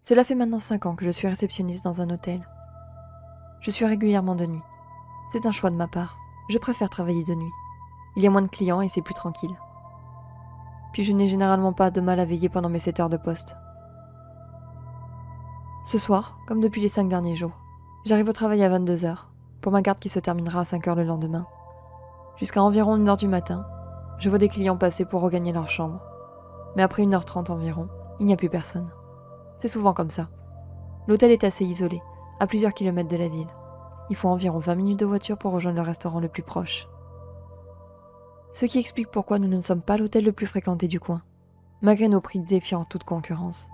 Cela fait maintenant 5 ans que je suis réceptionniste dans un hôtel. Je suis régulièrement de nuit. C'est un choix de ma part. Je préfère travailler de nuit. Il y a moins de clients et c'est plus tranquille. Puis je n'ai généralement pas de mal à veiller pendant mes 7 heures de poste. Ce soir, comme depuis les 5 derniers jours, j'arrive au travail à 22h, pour ma garde qui se terminera à 5h le lendemain. Jusqu'à environ 1h du matin, je vois des clients passer pour regagner leur chambre. Mais après 1h30 environ, il n'y a plus personne. C'est souvent comme ça. L'hôtel est assez isolé, à plusieurs kilomètres de la ville. Il faut environ 20 minutes de voiture pour rejoindre le restaurant le plus proche. Ce qui explique pourquoi nous ne sommes pas l'hôtel le plus fréquenté du coin, malgré nos prix défiant toute concurrence.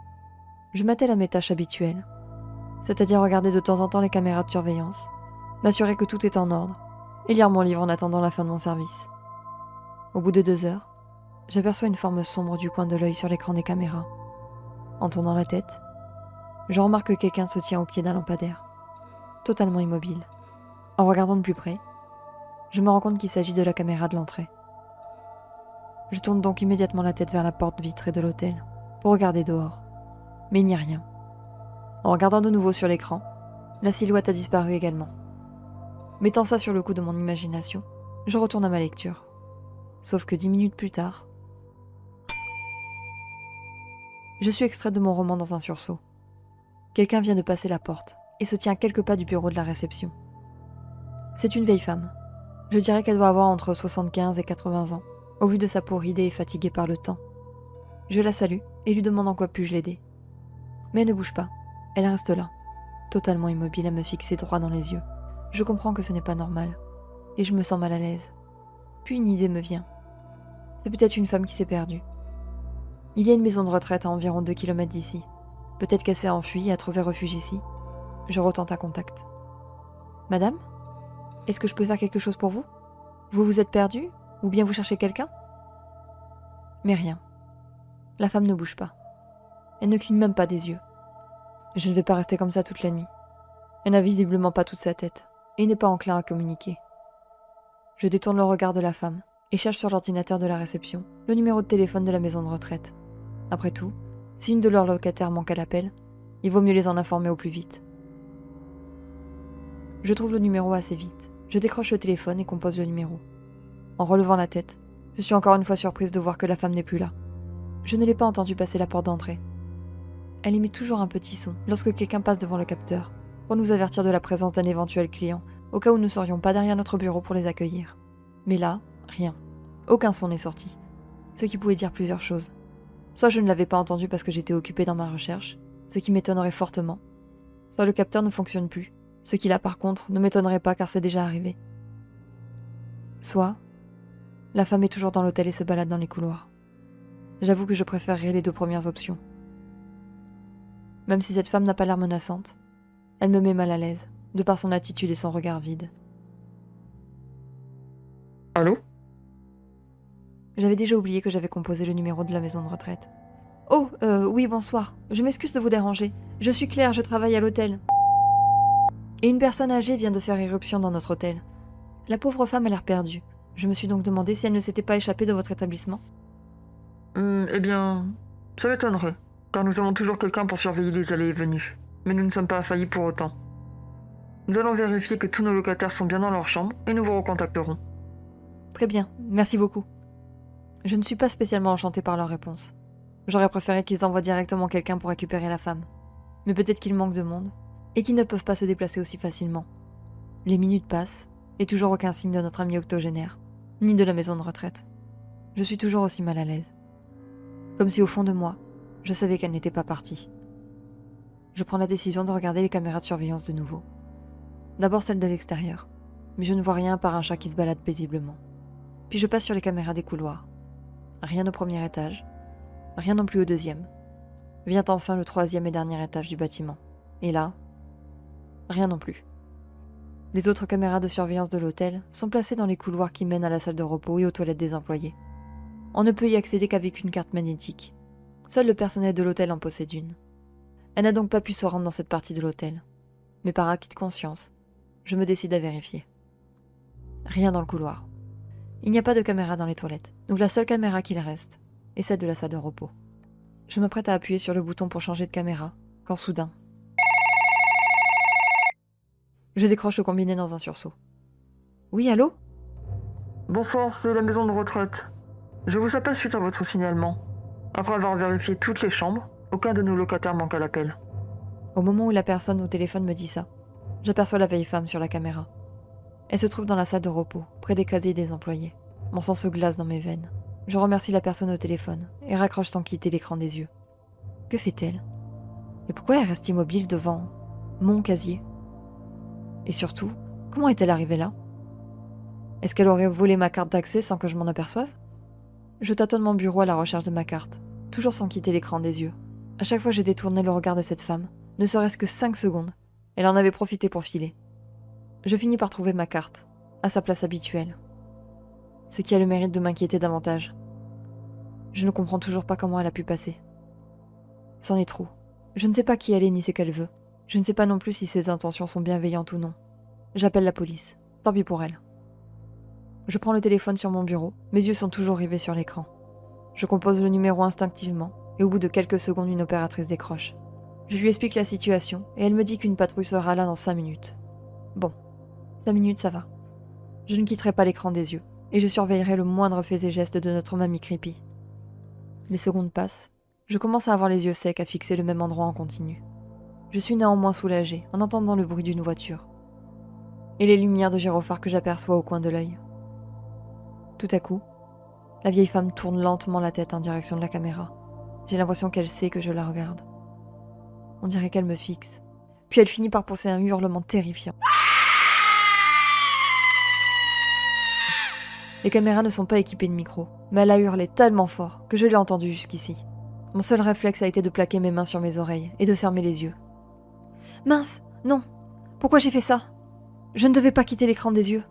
Je m'attelle à mes tâches habituelles, c'est-à-dire regarder de temps en temps les caméras de surveillance, m'assurer que tout est en ordre, et lire mon livre en attendant la fin de mon service. Au bout de 2 heures, j'aperçois une forme sombre du coin de l'œil sur l'écran des caméras. En tournant la tête, je remarque que quelqu'un se tient au pied d'un lampadaire, totalement immobile. En regardant de plus près, je me rends compte qu'il s'agit de la caméra de l'entrée. Je tourne donc immédiatement la tête vers la porte vitrée de l'hôtel, pour regarder dehors. Mais il n'y a rien. En regardant de nouveau sur l'écran, la silhouette a disparu également. Mettant ça sur le coup de mon imagination, je retourne à ma lecture. Sauf que 10 minutes plus tard, je suis extraite de mon roman dans un sursaut. Quelqu'un vient de passer la porte et se tient à quelques pas du bureau de la réception. C'est une vieille femme. Je dirais qu'elle doit avoir entre 75 et 80 ans, au vu de sa peau ridée et fatiguée par le temps. Je la salue et lui demande en quoi puis-je l'aider. Mais elle ne bouge pas. Elle reste là, totalement immobile à me fixer droit dans les yeux. Je comprends que ce n'est pas normal, et je me sens mal à l'aise. Puis une idée me vient. C'est peut-être une femme qui s'est perdue. Il y a une maison de retraite à environ 2 km d'ici. Peut-être qu'elle s'est enfuie et a trouvé refuge ici. Je retente un contact. Madame ? Est-ce que je peux faire quelque chose pour vous ? Vous vous êtes perdue ? Ou bien vous cherchez quelqu'un ? Mais rien. La femme ne bouge pas. Elle ne cligne même pas des yeux. Je ne vais pas rester comme ça toute la nuit. Elle n'a visiblement pas toute sa tête, et n'est pas enclin à communiquer. Je détourne le regard de la femme, et cherche sur l'ordinateur de la réception le numéro de téléphone de la maison de retraite. Après tout, si une de leurs locataires manque à l'appel, il vaut mieux les en informer au plus vite. Je trouve le numéro assez vite. Je décroche le téléphone et compose le numéro. En relevant la tête, je suis encore une fois surprise de voir que la femme n'est plus là. Je ne l'ai pas entendue passer la porte d'entrée. Elle émet toujours un petit son lorsque quelqu'un passe devant le capteur, pour nous avertir de la présence d'un éventuel client, au cas où nous ne serions pas derrière notre bureau pour les accueillir. Mais là, rien. Aucun son n'est sorti. Ce qui pouvait dire plusieurs choses. Soit je ne l'avais pas entendu parce que j'étais occupée dans ma recherche, ce qui m'étonnerait fortement. Soit le capteur ne fonctionne plus, ce qui là par contre ne m'étonnerait pas car c'est déjà arrivé. Soit, la femme est toujours dans l'hôtel et se balade dans les couloirs. J'avoue que je préférerais les 2 premières options. Même si cette femme n'a pas l'air menaçante, elle me met mal à l'aise, de par son attitude et son regard vide. Allô ? J'avais déjà oublié que j'avais composé le numéro de la maison de retraite. Oh, oui, bonsoir. Je m'excuse de vous déranger. Je suis Claire, je travaille à l'hôtel. Et une personne âgée vient de faire irruption dans notre hôtel. La pauvre femme a l'air perdue. Je me suis donc demandé si elle ne s'était pas échappée de votre établissement. Eh bien, ça m'étonnerait, car nous avons toujours quelqu'un pour surveiller les allées et venues. Mais nous ne sommes pas faillis pour autant. Nous allons vérifier que tous nos locataires sont bien dans leur chambre et nous vous recontacterons. Très bien, merci beaucoup. Je ne suis pas spécialement enchantée par leur réponse. J'aurais préféré qu'ils envoient directement quelqu'un pour récupérer la femme. Mais peut-être qu'il manque de monde, et qu'ils ne peuvent pas se déplacer aussi facilement. Les minutes passent, et toujours aucun signe de notre ami octogénaire, ni de la maison de retraite. Je suis toujours aussi mal à l'aise. Comme si au fond de moi, je savais qu'elle n'était pas partie. Je prends la décision de regarder les caméras de surveillance de nouveau. D'abord celle de l'extérieur, mais je ne vois rien par un chat qui se balade paisiblement. Puis je passe sur les caméras des couloirs. Rien au premier étage, rien non plus au deuxième. Vient enfin le 3e et dernier étage du bâtiment. Et là, rien non plus. Les autres caméras de surveillance de l'hôtel sont placées dans les couloirs qui mènent à la salle de repos et aux toilettes des employés. On ne peut y accéder qu'avec une carte magnétique. Seul le personnel de l'hôtel en possède une. Elle n'a donc pas pu se rendre dans cette partie de l'hôtel. Mais par acquis de conscience, je me décide à vérifier. Rien dans le couloir. Il n'y a pas de caméra dans les toilettes, donc la seule caméra qu'il reste est celle de la salle de repos. Je m'apprête à appuyer sur le bouton pour changer de caméra, quand soudain... Je décroche le combiné dans un sursaut. Oui, allô? Bonsoir, c'est la maison de retraite. Je vous appelle suite à votre signalement. Après avoir vérifié toutes les chambres, aucun de nos locataires manque à l'appel. Au moment où la personne au téléphone me dit ça, j'aperçois la vieille femme sur la caméra. Elle se trouve dans la salle de repos, près des casiers des employés. Mon sang se glace dans mes veines. Je remercie la personne au téléphone et raccroche sans quitter l'écran des yeux. Que fait-elle? Et pourquoi elle reste immobile devant mon casier? Et surtout, comment est-elle arrivée là? Est-ce qu'elle aurait volé ma carte d'accès sans que je m'en aperçoive? Je tâtonne mon bureau à la recherche de ma carte, toujours sans quitter l'écran des yeux. À chaque fois j'ai détourné le regard de cette femme, ne serait-ce que 5 secondes. Elle en avait profité pour filer. Je finis par trouver ma carte, à sa place habituelle. Ce qui a le mérite de m'inquiéter davantage. Je ne comprends toujours pas comment elle a pu passer. C'en est trop. Je ne sais pas qui elle est ni ce qu'elle veut. Je ne sais pas non plus si ses intentions sont bienveillantes ou non. J'appelle la police. Tant pis pour elle. Je prends le téléphone sur mon bureau, mes yeux sont toujours rivés sur l'écran. Je compose le numéro instinctivement, et au bout de quelques secondes, une opératrice décroche. Je lui explique la situation, et elle me dit qu'une patrouille sera là dans 5 minutes. Bon, 5 minutes ça va. Je ne quitterai pas l'écran des yeux, et je surveillerai le moindre fait et geste de notre mamie creepy. Les secondes passent, je commence à avoir les yeux secs à fixer le même endroit en continu. Je suis néanmoins soulagée en entendant le bruit d'une voiture. Et les lumières de gyrophare que j'aperçois au coin de l'œil. Tout à coup, la vieille femme tourne lentement la tête en direction de la caméra. J'ai l'impression qu'elle sait que je la regarde. On dirait qu'elle me fixe. Puis elle finit par pousser un hurlement terrifiant. Les caméras ne sont pas équipées de micro, mais elle a hurlé tellement fort que je l'ai entendue jusqu'ici. Mon seul réflexe a été de plaquer mes mains sur mes oreilles et de fermer les yeux. Mince, non. Pourquoi j'ai fait ça? Je ne devais pas quitter l'écran des yeux.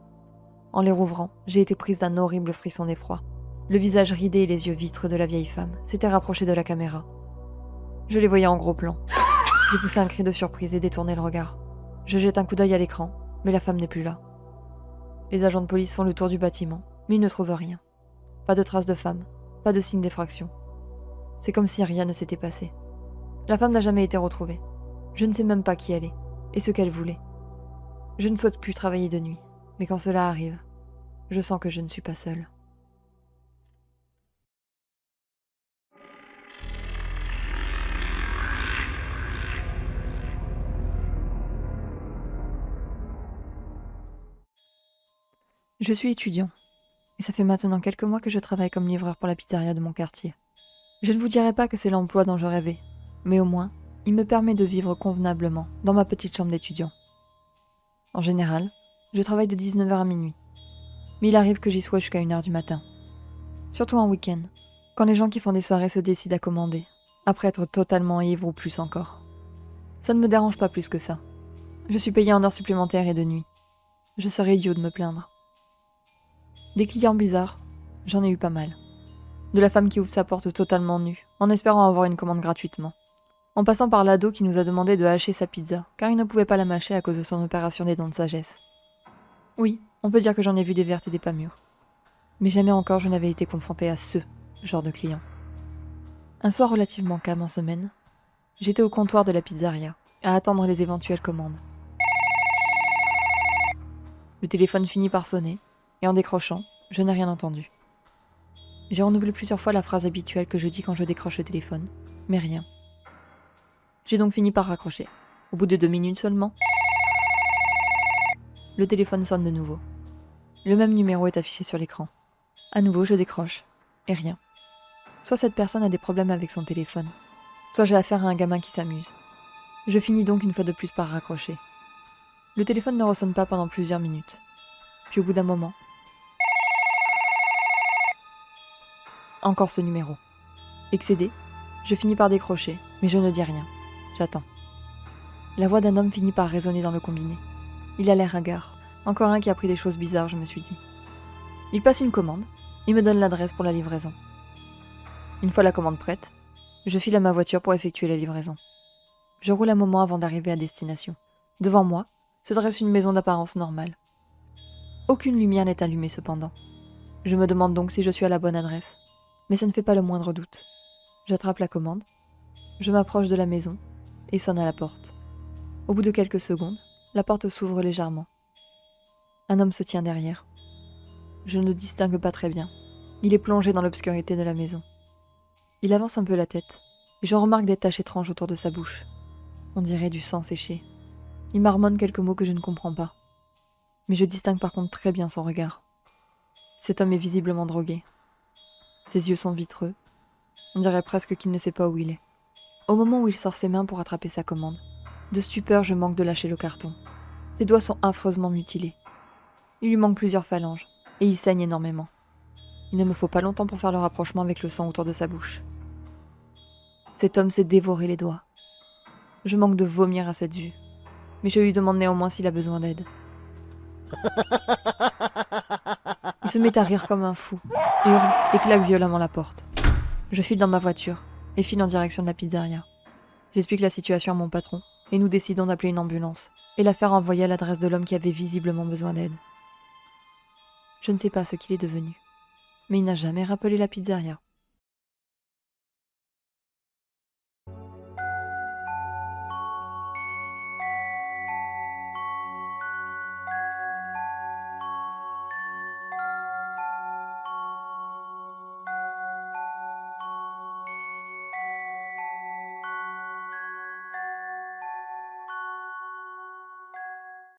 En les rouvrant, j'ai été prise d'un horrible frisson d'effroi. Le visage ridé et les yeux vitreux de la vieille femme s'étaient rapprochés de la caméra. Je les voyais en gros plan. J'ai poussé un cri de surprise et détourné le regard. Je jette un coup d'œil à l'écran, mais la femme n'est plus là. Les agents de police font le tour du bâtiment, mais ils ne trouvent rien. Pas de traces de femme, pas de signe d'effraction. C'est comme si rien ne s'était passé. La femme n'a jamais été retrouvée. Je ne sais même pas qui elle est, et ce qu'elle voulait. Je ne souhaite plus travailler de nuit, mais quand cela arrive, je sens que je ne suis pas seule. Je suis étudiant, et ça fait maintenant quelques mois que je travaille comme livreur pour la pizzeria de mon quartier. Je ne vous dirai pas que c'est l'emploi dont je rêvais, mais au moins, il me permet de vivre convenablement dans ma petite chambre d'étudiant. En général, je travaille de 19h à minuit, mais il arrive que j'y sois jusqu'à 1h du matin. Surtout en week-end, quand les gens qui font des soirées se décident à commander, après être totalement ivres ou plus encore. Ça ne me dérange pas plus que ça. Je suis payée en heures supplémentaires et de nuit. Je serais idiot de me plaindre. Des clients bizarres, j'en ai eu pas mal. De la femme qui ouvre sa porte totalement nue, en espérant avoir une commande gratuitement. En passant par l'ado qui nous a demandé de hacher sa pizza, car il ne pouvait pas la mâcher à cause de son opération des dents de sagesse. Oui, on peut dire que j'en ai vu des vertes et des pas mûres. Mais jamais encore je n'avais été confrontée à ce genre de client. Un soir relativement calme en semaine, j'étais au comptoir de la pizzeria, à attendre les éventuelles commandes. Le téléphone finit par sonner, et en décrochant, je n'ai rien entendu. J'ai renouvelé plusieurs fois la phrase habituelle que je dis quand je décroche le téléphone, mais rien. J'ai donc fini par raccrocher. Au bout de 2 minutes seulement, le téléphone sonne de nouveau. Le même numéro est affiché sur l'écran. À nouveau, je décroche, et rien. Soit cette personne a des problèmes avec son téléphone, soit j'ai affaire à un gamin qui s'amuse. Je finis donc une fois de plus par raccrocher. Le téléphone ne ressonne pas pendant plusieurs minutes. Puis au bout d'un moment, encore ce numéro. Excédé, je finis par décrocher, mais je ne dis rien. J'attends. La voix d'un homme finit par résonner dans le combiné. Il a l'air hagard. Encore un qui a pris des choses bizarres, je me suis dit. Il passe une commande, il me donne l'adresse pour la livraison. Une fois la commande prête, je file à ma voiture pour effectuer la livraison. Je roule un moment avant d'arriver à destination. Devant moi, se dresse une maison d'apparence normale. Aucune lumière n'est allumée cependant. Je me demande donc si je suis à la bonne adresse. Mais ça ne fait pas le moindre doute. J'attrape la commande, je m'approche de la maison, et sonne à la porte. Au bout de quelques secondes, la porte s'ouvre légèrement. Un homme se tient derrière. Je ne le distingue pas très bien. Il est plongé dans l'obscurité de la maison. Il avance un peu la tête, et je remarque des taches étranges autour de sa bouche. On dirait du sang séché. Il marmonne quelques mots que je ne comprends pas. Mais je distingue par contre très bien son regard. Cet homme est visiblement drogué. Ses yeux sont vitreux. On dirait presque qu'il ne sait pas où il est. Au moment où il sort ses mains pour attraper sa commande, de stupeur, je manque de lâcher le carton. Ses doigts sont affreusement mutilés. Il lui manque plusieurs phalanges, et il saigne énormément. Il ne me faut pas longtemps pour faire le rapprochement avec le sang autour de sa bouche. Cet homme s'est dévoré les doigts. Je manque de vomir à cette vue, mais je lui demande néanmoins s'il a besoin d'aide. Il se met à rire comme un fou, hurle et claque violemment la porte. Je file dans ma voiture et file en direction de la pizzeria. J'explique la situation à mon patron et nous décidons d'appeler une ambulance et la faire envoyer à l'adresse de l'homme qui avait visiblement besoin d'aide. Je ne sais pas ce qu'il est devenu, mais il n'a jamais rappelé la pizzeria.